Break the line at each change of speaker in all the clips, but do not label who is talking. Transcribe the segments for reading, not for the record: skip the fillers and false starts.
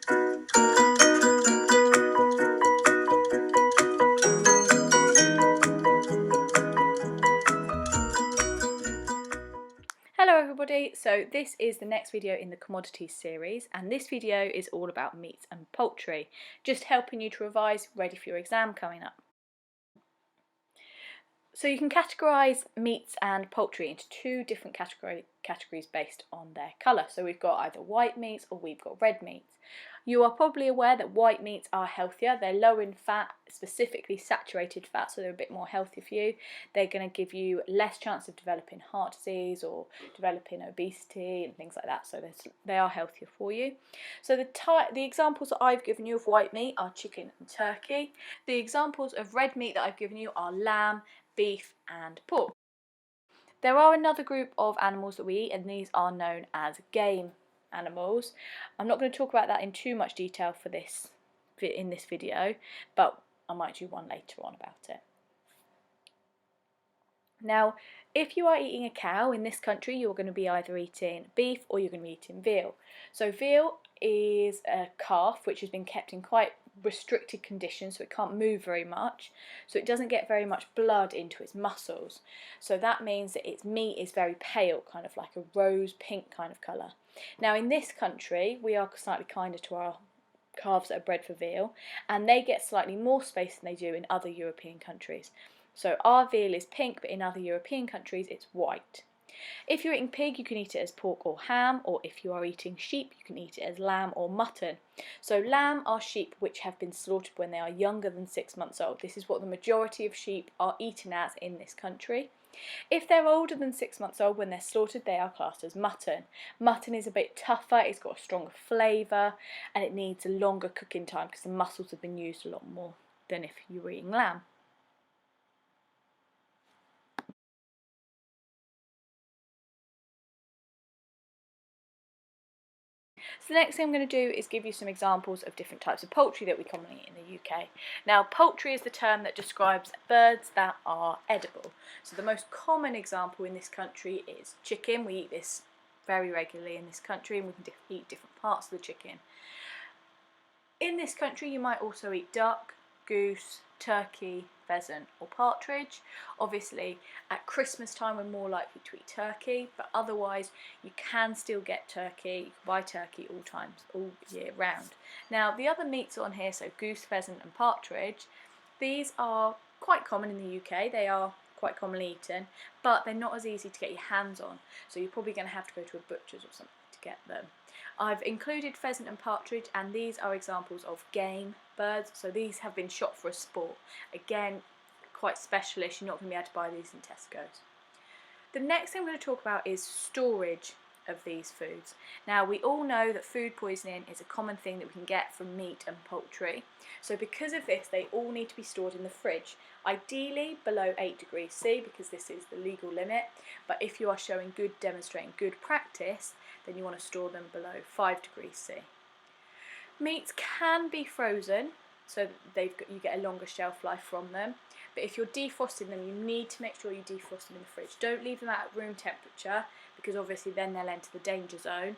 Hello everybody, so this is the next video in the Commodities series, and this video is all about meats and poultry, just helping you to revise ready for your exam coming up. So you can categorise meats and poultry into two different categories based on their colour. So we've got either white meats or we've got red meats. You are probably aware that white meats are healthier. They're low in fat, specifically saturated fat, so they're a bit more healthy for you. They're going to give you less chance of developing heart disease or developing obesity and things like that, so they are healthier for you. So the examples that I've given you of white meat are chicken and turkey. The examples of red meat that I've given you are lamb, beef and pork. There are another group of animals that we eat, and these are known as game animals. I'm not going to talk about that in too much detail in this video, but I might do one later on about it. Now, if you are eating a cow in this country, you're going to be either eating beef or you're going to be eating veal. So veal is a calf which has been kept in quite restricted conditions, so it can't move very much, so it doesn't get very much blood into its muscles. So that means that its meat is very pale, kind of like a rose pink kind of colour. Now in this country, we are slightly kinder to our calves that are bred for veal, and they get slightly more space than they do in other European countries. So our veal is pink, but in other European countries it's white. If you're eating pig, you can eat it as pork or ham, or if you are eating sheep, you can eat it as lamb or mutton. So lamb are sheep which have been slaughtered when they are younger than 6 months old. This is what the majority of sheep are eaten as in this country. If they're older than 6 months old when they're slaughtered, they are classed as mutton. Mutton is a bit tougher, it's got a stronger flavour, and it needs a longer cooking time because the muscles have been used a lot more than if you were eating lamb. So the next thing I'm going to do is give you some examples of different types of poultry that we commonly eat in the UK. Now, poultry is the term that describes birds that are edible. So the most common example in this country is chicken. We eat this very regularly in this country, and we can eat different parts of the chicken. In this country you might also eat duck, goose, turkey, pheasant or partridge. Obviously at Christmas time we're more likely to eat turkey, but otherwise you can still get turkey. You can buy turkey all year round. Now the other meats on here, so goose, pheasant and partridge, these are quite common in the UK. They are quite commonly eaten, but they're not as easy to get your hands on, so you're probably going to have to go to a butcher's or something to get them. I've included pheasant and partridge, and these are examples of game birds, so these have been shot for a sport. Again, quite specialist, you're not going to be able to buy these in Tesco's. The next thing I'm going to talk about is storage of these foods. Now we all know that food poisoning is a common thing that we can get from meat and poultry, so because of this they all need to be stored in the fridge, ideally below 8 degrees C because this is the legal limit, but if you are demonstrating good practice, then you want to store them below 5 degrees C. Meats can be frozen so that you get a longer shelf life from them, but if you're defrosting them you need to make sure you defrost them in the fridge. Don't leave them at room temperature because obviously then they'll enter the danger zone.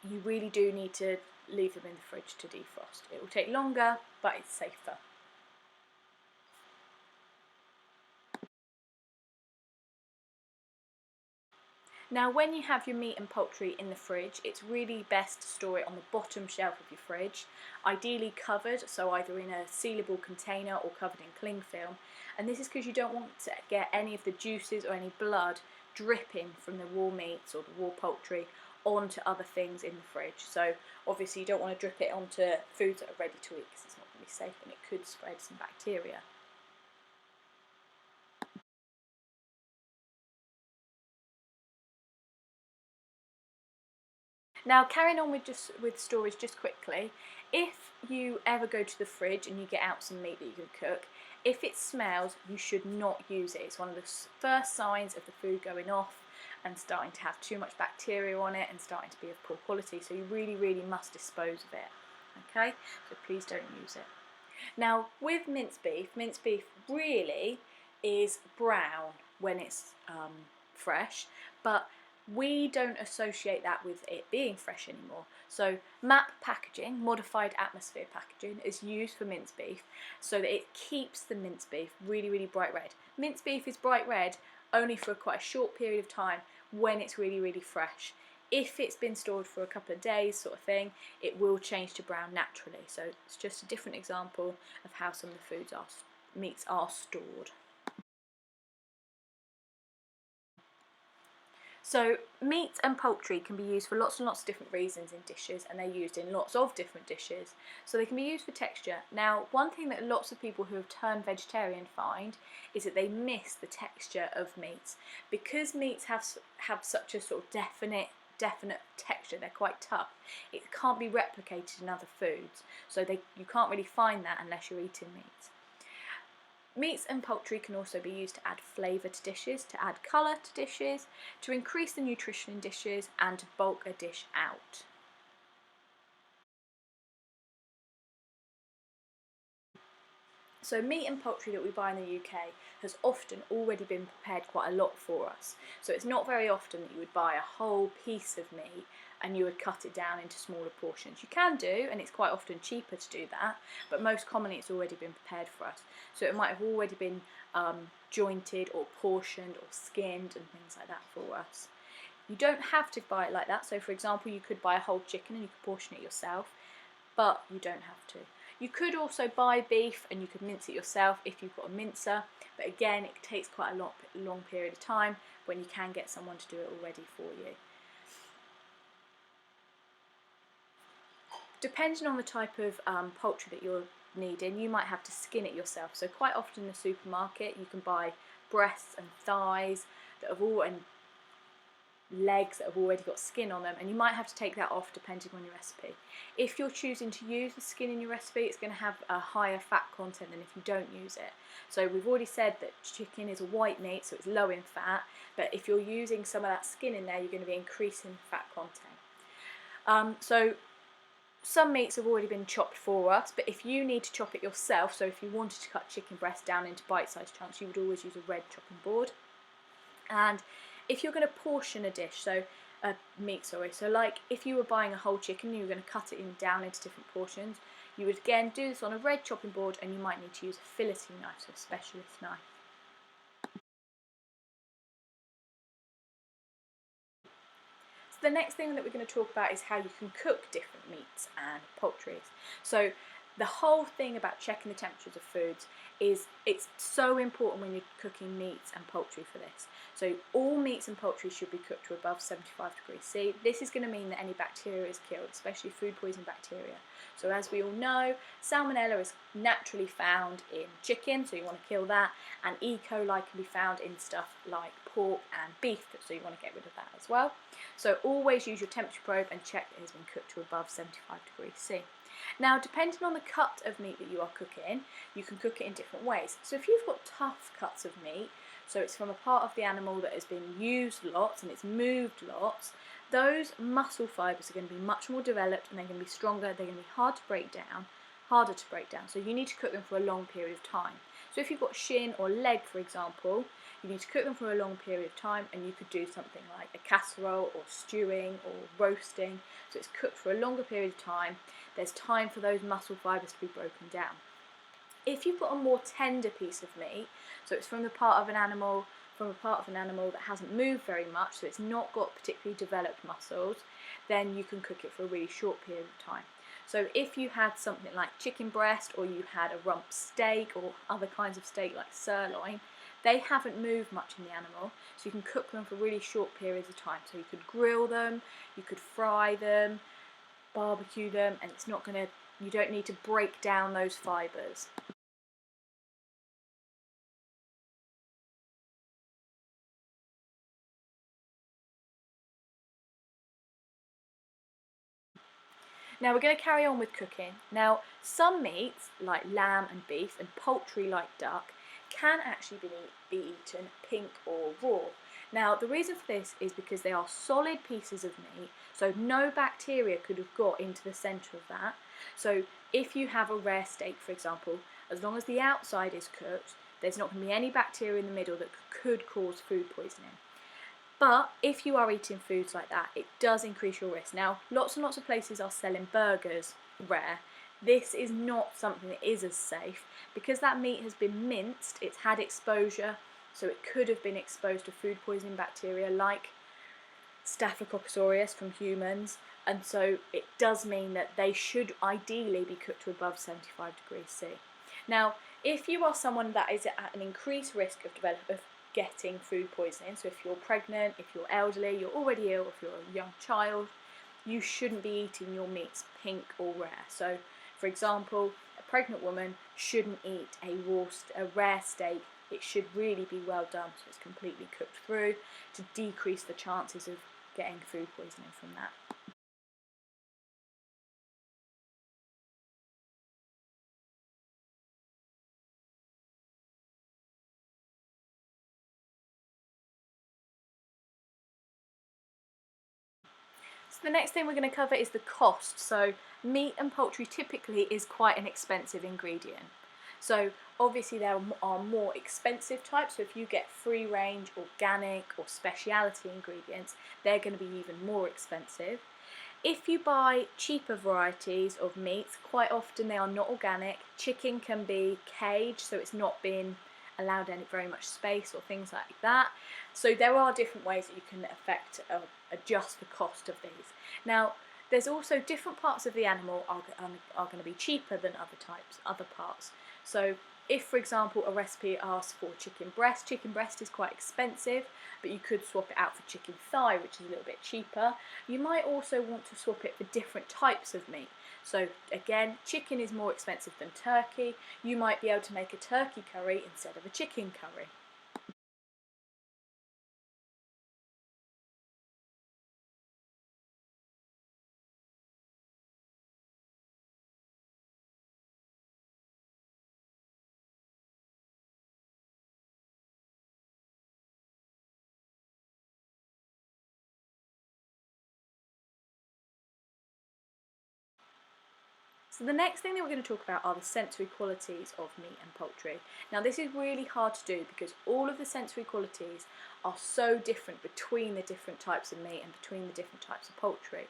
You really do need to leave them in the fridge to defrost. It will take longer, but it's safer. Now when you have your meat and poultry in the fridge, it's really best to store it on the bottom shelf of your fridge, ideally covered, so either in a sealable container or covered in cling film, and this is because you don't want to get any of the juices or any blood dripping from the raw meats or the raw poultry onto other things in the fridge. So obviously you don't want to drip it onto foods that are ready to eat because it's not going to be safe and it could spread some bacteria. Now carrying on with storage just quickly, if you ever go to the fridge and you get out some meat that you can cook, if it smells you should not use it. It's one of the first signs of the food going off and starting to have too much bacteria on it and starting to be of poor quality, so you really must dispose of it. Okay, so please don't use it. Now with minced beef really is brown when it's fresh, but we don't associate that with it being fresh anymore. So MAP packaging, modified atmosphere packaging, is used for minced beef so that it keeps the minced beef really, really bright red. Minced beef is bright red only for quite a short period of time when it's really, really fresh. If it's been stored for a couple of days sort of thing, it will change to brown naturally. So it's just a different example of how some of the meats are stored. So meat and poultry can be used for lots and lots of different reasons in dishes, and they're used in lots of different dishes. So they can be used for texture. Now, one thing that lots of people who have turned vegetarian find is that they miss the texture of meats. Because meats have such a sort of definite texture, they're quite tough, it can't be replicated in other foods. So you can't really find that unless you're eating meat. Meats and poultry can also be used to add flavour to dishes, to add colour to dishes, to increase the nutrition in dishes, and to bulk a dish out. So meat and poultry that we buy in the UK has often already been prepared quite a lot for us. So it's not very often that you would buy a whole piece of meat and you would cut it down into smaller portions. You can do, and it's quite often cheaper to do that, but most commonly it's already been prepared for us. So it might have already been jointed or portioned or skinned and things like that for us. You don't have to buy it like that. So for example, you could buy a whole chicken and you could portion it yourself, but you don't have to. You could also buy beef and you could mince it yourself if you've got a mincer, but again it takes quite a long period of time when you can get someone to do it already for you. Depending on the type of poultry that you're needing, you might have to skin it yourself. So quite often in the supermarket you can buy breasts and thighs and legs that have already got skin on them, and you might have to take that off depending on your recipe. If you're choosing to use the skin in your recipe, it's going to have a higher fat content than if you don't use it. So we've already said that chicken is a white meat, so it's low in fat, but if you're using some of that skin in there, you're going to be increasing fat content. So some meats have already been chopped for us, but if you need to chop it yourself, so if you wanted to cut chicken breast down into bite-sized chunks, you would always use a red chopping board. And if you're going to portion a dish, so like if you were buying a whole chicken and you were going to cut it down into different portions, you would again do this on a red chopping board, and you might need to use a filleting knife, so a specialist knife. The next thing that we're going to talk about is how you can cook different meats and poultries. So the whole thing about checking the temperatures of foods is it's so important when you're cooking meats and poultry for this. So all meats and poultry should be cooked to above 75 degrees C. This is going to mean that any bacteria is killed, especially food poisoning bacteria. So as we all know, salmonella is naturally found in chicken, so you want to kill that, and E. coli can be found in stuff like pork and beef, so you want to get rid of that as well. So always use your temperature probe and check that it has been cooked to above 75 degrees C. Now, depending on the cut of meat that you are cooking, you can cook it in different ways. So if you've got tough cuts of meat, so it's from a part of the animal that has been used lots and it's moved lots, those muscle fibres are going to be much more developed and they're going to be stronger, they're going to be harder to break down, so you need to cook them for a long period of time. So if you've got shin or leg, for example, you need to cook them for a long period of time, and you could do something like a casserole or stewing or roasting, so it's cooked for a longer period of time. There's time for those muscle fibres to be broken down. If you've got a more tender piece of meat, so it's from a part of an animal that hasn't moved very much, so it's not got particularly developed muscles, then you can cook it for a really short period of time. So if you had something like chicken breast, or you had a rump steak or other kinds of steak like sirloin, they haven't moved much in the animal, so you can cook them for really short periods of time. So you could grill them, you could fry them, barbecue them, and you don't need to break down those fibres. Now we're going to carry on with cooking. Now some meats like lamb and beef, and poultry like duck, can actually be eaten pink or raw. Now the reason for this is because they are solid pieces of meat, so no bacteria could have got into the centre of that. So if you have a rare steak, for example, as long as the outside is cooked, there's not going to be any bacteria in the middle that could cause food poisoning. But if you are eating foods like that, it does increase your risk. Now, lots and lots of places are selling burgers rare. This is not something that is as safe because that meat has been minced, it's had exposure, so it could have been exposed to food poisoning bacteria like Staphylococcus aureus from humans, and so it does mean that they should ideally be cooked to above 75 degrees C. Now, if you are someone that is at an increased risk of getting food poisoning, so if you're pregnant, if you're elderly, you're already ill, if you're a young child, you shouldn't be eating your meats pink or rare. So, for example, a pregnant woman shouldn't eat a rare steak. It should really be well done, so it's completely cooked through to decrease the chances of getting food poisoning from that. So the next thing we're going to cover is the cost. So meat and poultry typically is quite an expensive ingredient. So obviously there are more expensive types, so if you get free range, organic or specialty ingredients, they're going to be even more expensive. If you buy cheaper varieties of meats, quite often they are not organic. Chicken can be caged, so it's not been allowed very much space or things like that. So there are different ways that you can adjust the cost of these. Now, there's also different parts of the animal are going to be cheaper than other parts. So if, for example, a recipe asks for chicken breast is quite expensive, but you could swap it out for chicken thigh, which is a little bit cheaper. You might also want to swap it for different types of meat. So again, chicken is more expensive than turkey. You might be able to make a turkey curry instead of a chicken curry. So the next thing that we're going to talk about are the sensory qualities of meat and poultry. Now this is really hard to do because all of the sensory qualities are so different between the different types of meat and between the different types of poultry.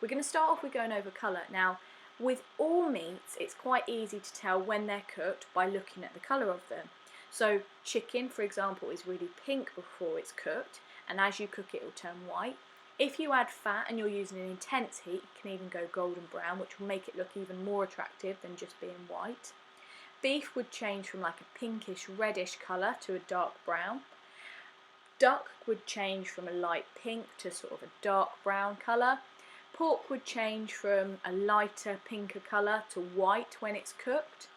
We're going to start off with going over colour. Now with all meats it's quite easy to tell when they're cooked by looking at the colour of them. So chicken, for example, is really pink before it's cooked, and as you cook it will turn white. If you add fat and you're using an intense heat, it can even go golden brown, which will make it look even more attractive than just being white. Beef would change from like a pinkish reddish colour to a dark brown. Duck would change from a light pink to sort of a dark brown colour. Pork would change from a lighter pinker colour to white when it's cooked.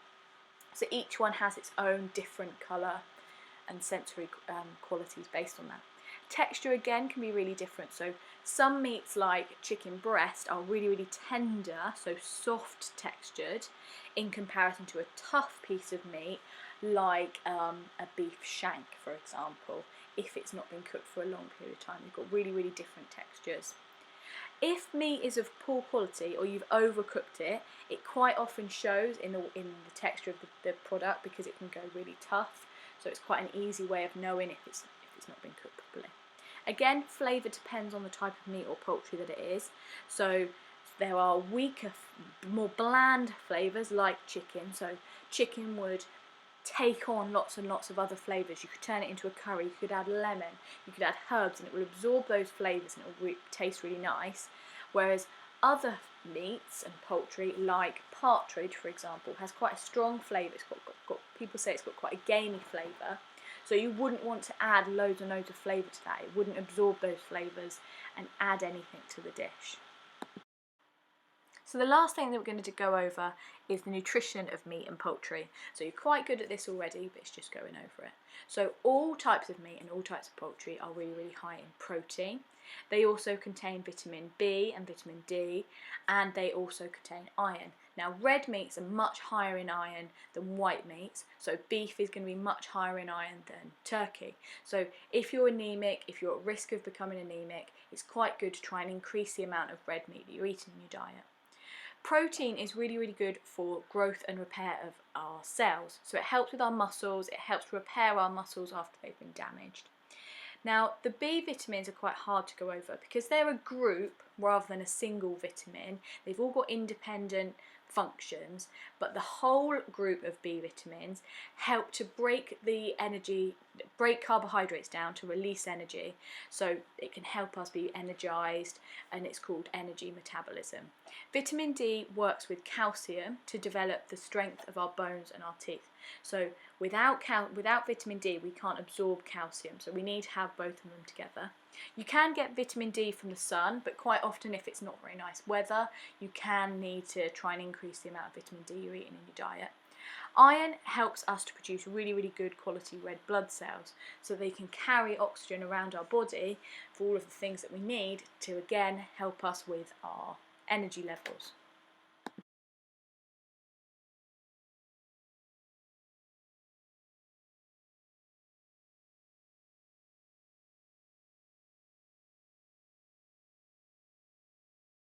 So each one has its own different colour and sensory qualities based on that. Texture again can be really different. So some meats like chicken breast are really, really tender, so soft textured, in comparison to a tough piece of meat like a beef shank, for example. If it's not been cooked for a long period of time, you've got really, really different textures. If meat is of poor quality or you've overcooked it, it quite often shows in the texture of the product because it can go really tough. So it's quite an easy way of knowing if it's not been cooked properly. Again, flavour depends on the type of meat or poultry that it is. So there are weaker, more bland flavours like chicken. So chicken would take on lots and lots of other flavours. You could turn it into a curry, you could add lemon, you could add herbs, and it will absorb those flavours and it will taste really nice. Whereas other meats and poultry, like partridge for example, has quite a strong flavour. It's got people say it's got quite a gamey flavour. So you wouldn't want to add loads and loads of flavour to that. It wouldn't absorb those flavours and add anything to the dish. So the last thing that we're going to go over is the nutrition of meat and poultry. So you're quite good at this already, but it's just going over it. So all types of meat and all types of poultry are really, really high in protein. They also contain vitamin B and vitamin D, and they also contain iron. Now red meats are much higher in iron than white meats, so beef is going to be much higher in iron than turkey. So if you're anemic, if you're at risk of becoming anemic, it's quite good to try and increase the amount of red meat that you're eating in your diet. Protein is really, really good for growth and repair of our cells. So it helps with our muscles, it helps repair our muscles after they've been damaged. Now, the B vitamins are quite hard to go over because they're a group rather than a single vitamin. They've all got independent functions, but the whole group of B vitamins help to break carbohydrates down to release energy, so it can help us be energized, and it's called energy metabolism. Vitamin D works with calcium to develop the strength of our bones and our teeth. So without vitamin D, we can't absorb calcium, so we need to have both of them together. You can get vitamin D from the sun, but quite often if it's not very nice weather, you can need to try and increase the amount of vitamin D you're eating in your diet. Iron helps us to produce really, really good quality red blood cells, so they can carry oxygen around our body for all of the things that we need to, again, help us with our energy levels.